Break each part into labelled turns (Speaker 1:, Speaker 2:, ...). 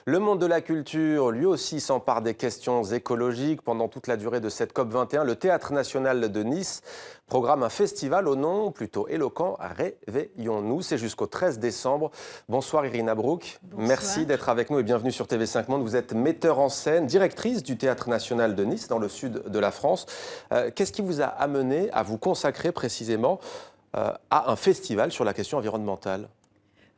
Speaker 1: Le monde de la culture, lui aussi, s'empare des questions écologiques. Pendant toute la durée de cette COP21, le Théâtre national de Nice programme un festival au nom plutôt éloquent, Réveillons-nous. C'est jusqu'au 13 décembre. Bonsoir Irina Brouk.
Speaker 2: Bonsoir.
Speaker 1: Merci d'être avec nous et bienvenue sur TV5 Monde. Vous êtes metteur en scène, directrice du Théâtre national de Nice, dans le sud de la France. Qu'est-ce qui vous a amené à vous consacrer précisément à un festival sur la question environnementale ?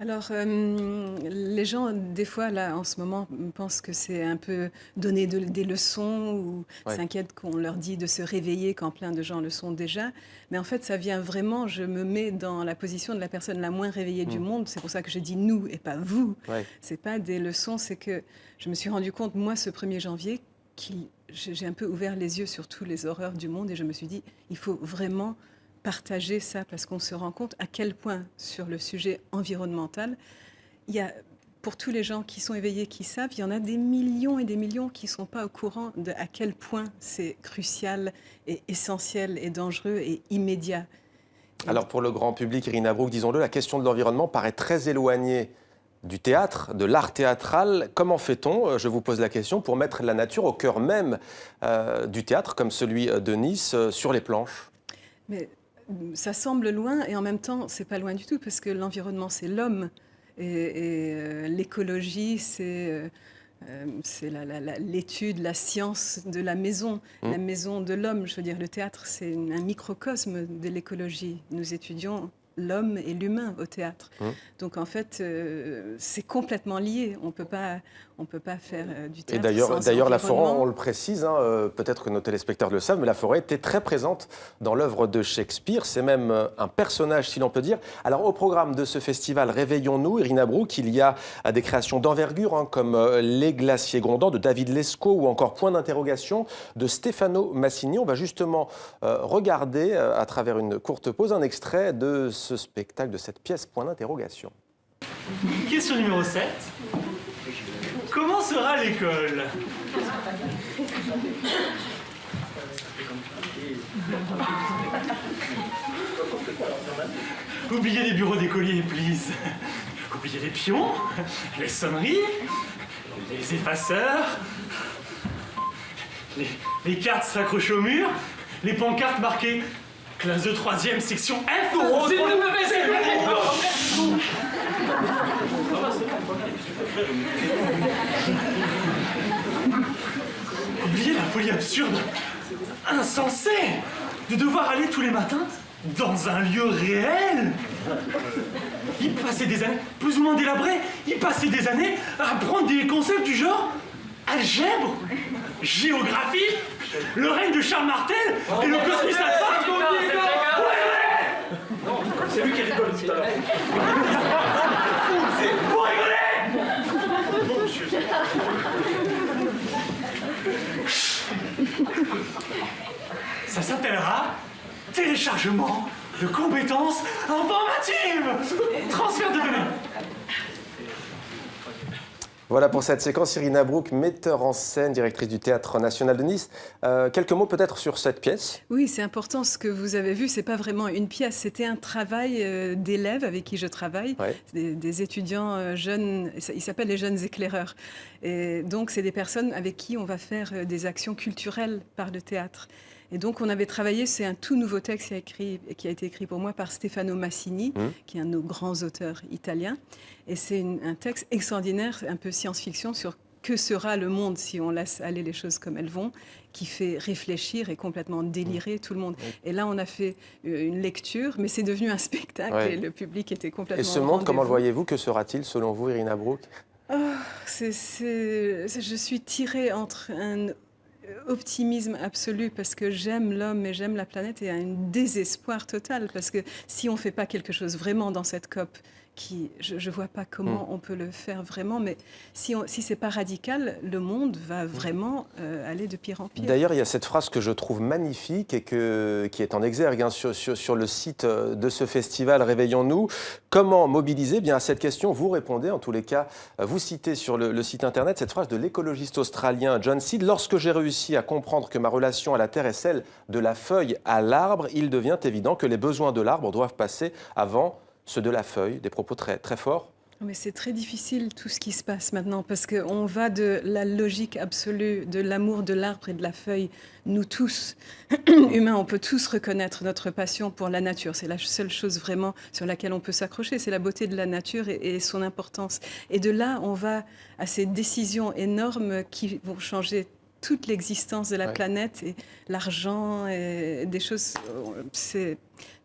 Speaker 2: Alors, les gens, des fois, là, en ce moment, pensent que c'est un peu donner des leçons ou s'inquiètent qu'on leur dit de se réveiller quand plein de gens le sont déjà. Mais en fait, ça vient vraiment, je me mets dans la position de la personne la moins réveillée du monde. C'est pour ça que je dis nous et pas vous. C'est pas des leçons, c'est que je me suis rendu compte, moi, ce 1er janvier, j'ai un peu ouvert les yeux sur toutes les horreurs du monde et je me suis dit, il faut vraiment partager ça parce qu'on se rend compte à quel point sur le sujet environnemental, il y a, pour tous les gens qui sont éveillés, qui savent, il y en a des millions et des millions qui ne sont pas au courant de à quel point c'est crucial et essentiel et dangereux et immédiat.
Speaker 1: Alors pour le grand public, Irina Brouk, disons-le, la question de l'environnement paraît très éloignée du théâtre, de l'art théâtral. Comment fait-on, je vous pose la question, pour mettre la nature au cœur même du théâtre, comme celui de Nice, sur les planches ?
Speaker 2: Mais ça semble loin et en même temps, c'est pas loin du tout parce que l'environnement, c'est l'homme et l'écologie, c'est l'étude, la science de la maison de l'homme. Je veux dire, le théâtre, c'est un microcosme de l'écologie. Nous étudions l'homme et l'humain au théâtre. Donc en fait, c'est complètement lié. On peut pas faire du théâtre sans
Speaker 1: d'ailleurs, la forêt,
Speaker 2: environnement.
Speaker 1: on le précise, peut-être que nos téléspectateurs le savent, mais la forêt était très présente dans l'œuvre de Shakespeare. C'est même un personnage, si l'on peut dire. Alors, au programme de ce festival Réveillons-nous, Irina Brouk, il y a des créations d'envergure, comme Les Glaciers Grondants de David Lescaut ou encore Point d'interrogation de Stefano Massini. On va justement regarder, à travers une courte pause, un extrait de ce spectacle, de cette pièce Point d'interrogation.
Speaker 3: Question numéro 7. Comment sera l'école ? Oubliez les bureaux d'écoliers, please. Oubliez les pions, les sonneries, les effaceurs, les cartes s'accrochent au mur, les pancartes marquées classe de 3e, section F. Oubliez la folie absurde, insensée, de devoir aller tous les matins dans un lieu réel. Il passait des années, plus ou moins délabrés, il passait des années à apprendre des concepts du genre algèbre, géographie, le règne de Charles Martel et le cosmos alpha. C'est lui qui rigole tout à l'heure. Vous rigolez! Non, monsieur. Ça s'appellera téléchargement de compétences informatives. Transfert de données.
Speaker 1: Voilà pour cette séquence, Irina Brouk, metteur en scène, directrice du Théâtre national de Nice. Quelques mots peut-être sur cette pièce ?
Speaker 2: Oui, c'est important. Ce que vous avez vu, c'est pas vraiment une pièce. C'était un travail d'élèves avec qui je travaille, des étudiants jeunes. Ils s'appellent les jeunes éclaireurs. Et donc, c'est des personnes avec qui on va faire des actions culturelles par le théâtre. Et donc, on avait travaillé, c'est un tout nouveau texte qui a été écrit pour moi par Stefano Massini, qui est un de nos grands auteurs italiens. Et c'est un texte extraordinaire, un peu science-fiction, sur que sera le monde si on laisse aller les choses comme elles vont, qui fait réfléchir et complètement délirer tout le monde. Et là, on a fait une lecture, mais c'est devenu un spectacle et le public était complètement.
Speaker 1: Et ce monde, comment le voyez-vous ? Que sera-t-il selon vous, Irina Brouk ?
Speaker 2: Je suis tirée entre un optimisme absolu parce que j'aime l'homme et j'aime la planète et un désespoir total parce que si on ne fait pas quelque chose vraiment dans cette COP, je ne vois pas comment on peut le faire vraiment, mais si ce n'est pas radical, le monde va vraiment aller de pire en pire.
Speaker 1: D'ailleurs, il y a cette phrase que je trouve magnifique et qui est en exergue sur le site de ce festival Réveillons-nous. Comment mobiliser ? Bien, à cette question, vous répondez, en tous les cas, vous citez sur le site internet cette phrase de l'écologiste australien John Seed. « Lorsque j'ai réussi à comprendre que ma relation à la Terre est celle de la feuille à l'arbre, il devient évident que les besoins de l'arbre doivent passer avant ceux de la feuille », des propos très, très forts.
Speaker 2: Mais c'est très difficile tout ce qui se passe maintenant parce qu'on va de la logique absolue, de l'amour de l'arbre et de la feuille. Nous tous, humains, on peut tous reconnaître notre passion pour la nature. C'est la seule chose vraiment sur laquelle on peut s'accrocher. C'est la beauté de la nature et son importance. Et de là, on va à ces décisions énormes qui vont changer toute l'existence de la planète et l'argent et des choses.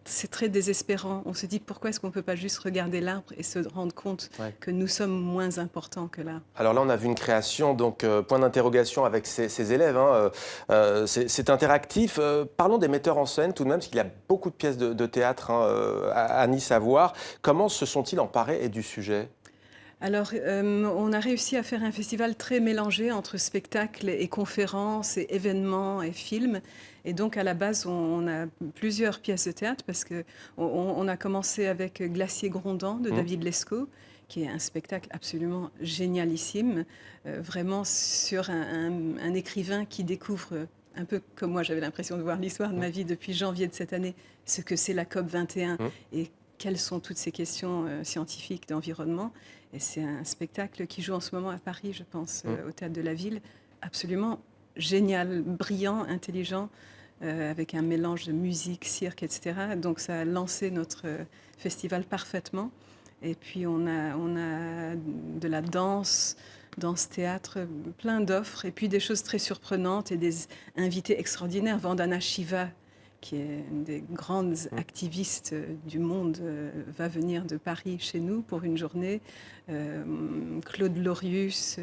Speaker 2: C'est très désespérant. On se dit pourquoi est-ce qu'on ne peut pas juste regarder l'arbre et se rendre compte que nous sommes moins importants que l'arbre.
Speaker 1: Alors là, on a vu une création, donc point d'interrogation avec ces élèves. C'est interactif. Parlons des metteurs en scène tout de même, parce qu'il y a beaucoup de pièces de théâtre à Nice à voir. Comment se sont-ils emparés du sujet ?
Speaker 2: Alors, on a réussi à faire un festival très mélangé entre spectacles et conférences et événements et films. Et donc, à la base, on a plusieurs pièces de théâtre parce qu'on a commencé avec Glacier Grondant de David Lescaut, qui est un spectacle absolument génialissime, vraiment sur un écrivain qui découvre, un peu comme moi, j'avais l'impression de voir l'histoire de ma vie depuis janvier de cette année, ce que c'est la COP 21 et quelles sont toutes ces questions scientifiques d'environnement. Et c'est un spectacle qui joue en ce moment à Paris, je pense, au Théâtre de la Ville. Absolument génial, brillant, intelligent, avec un mélange de musique, cirque, etc. Donc ça a lancé notre festival parfaitement. Et puis on a de la danse, théâtre, plein d'offres. Et puis des choses très surprenantes et des invités extraordinaires. Vandana Shiva, qui est une des grandes activistes du monde, va venir de Paris chez nous pour une journée. Claude Lorius,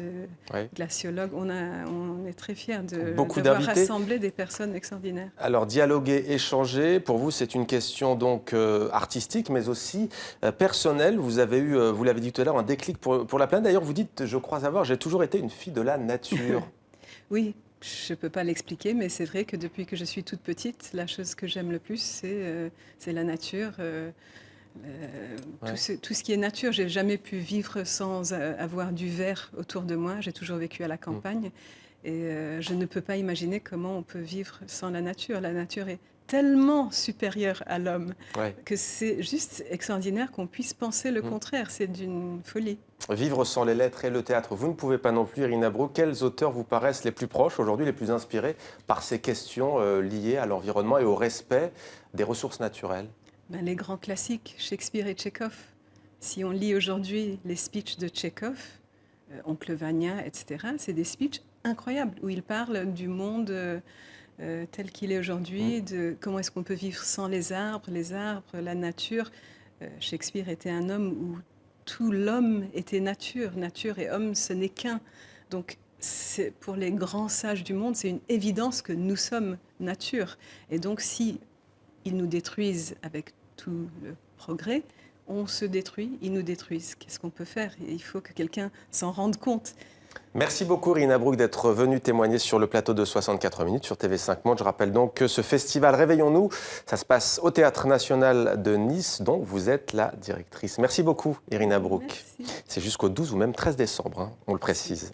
Speaker 2: glaciologue. On est très fiers d'avoir rassemblé des personnes extraordinaires.
Speaker 1: Alors, dialoguer, échanger, pour vous, c'est une question donc artistique, mais aussi personnelle. Vous avez eu, vous l'avez dit tout à l'heure, un déclic pour la planète. D'ailleurs, vous dites, je crois savoir, j'ai toujours été une fille de la nature.
Speaker 2: Oui. Je ne peux pas l'expliquer, mais c'est vrai que depuis que je suis toute petite, la chose que j'aime le plus, c'est la nature. Tout ce qui est nature, je n'ai jamais pu vivre sans avoir du vert autour de moi. J'ai toujours vécu à la campagne. Et je ne peux pas imaginer comment on peut vivre sans la nature. La nature est tellement supérieure à l'homme que c'est juste extraordinaire qu'on puisse penser le contraire. C'est d'une folie.
Speaker 1: Vivre sans les lettres et le théâtre, vous ne pouvez pas non plus, Irina Brouk. Quels auteurs vous paraissent les plus proches aujourd'hui, les plus inspirés par ces questions liées à l'environnement et au respect des ressources naturelles ?
Speaker 2: Les grands classiques, Shakespeare et Tchekhov. Si on lit aujourd'hui les speeches de Tchekhov, Oncle Vania, etc., c'est des speeches incroyables où il parle du monde tel qu'il est aujourd'hui, de comment est-ce qu'on peut vivre sans les arbres, la nature. Shakespeare était un homme où tout l'homme était nature. Nature et homme, ce n'est qu'un. Donc, pour les grands sages du monde, c'est une évidence que nous sommes nature. Et donc, si ils nous détruisent avec tout le progrès, on se détruit, ils nous détruisent. Qu'est-ce qu'on peut faire ? Il faut que quelqu'un s'en rende compte.
Speaker 1: Merci beaucoup, Irina Brouk, d'être venue témoigner sur le plateau de 64 minutes sur TV5 Monde. Je rappelle donc que ce festival Réveillons-nous, ça se passe au Théâtre National de Nice, dont vous êtes la directrice. Merci beaucoup, Irina Brouk. C'est jusqu'au 12 ou même 13 décembre, on le précise.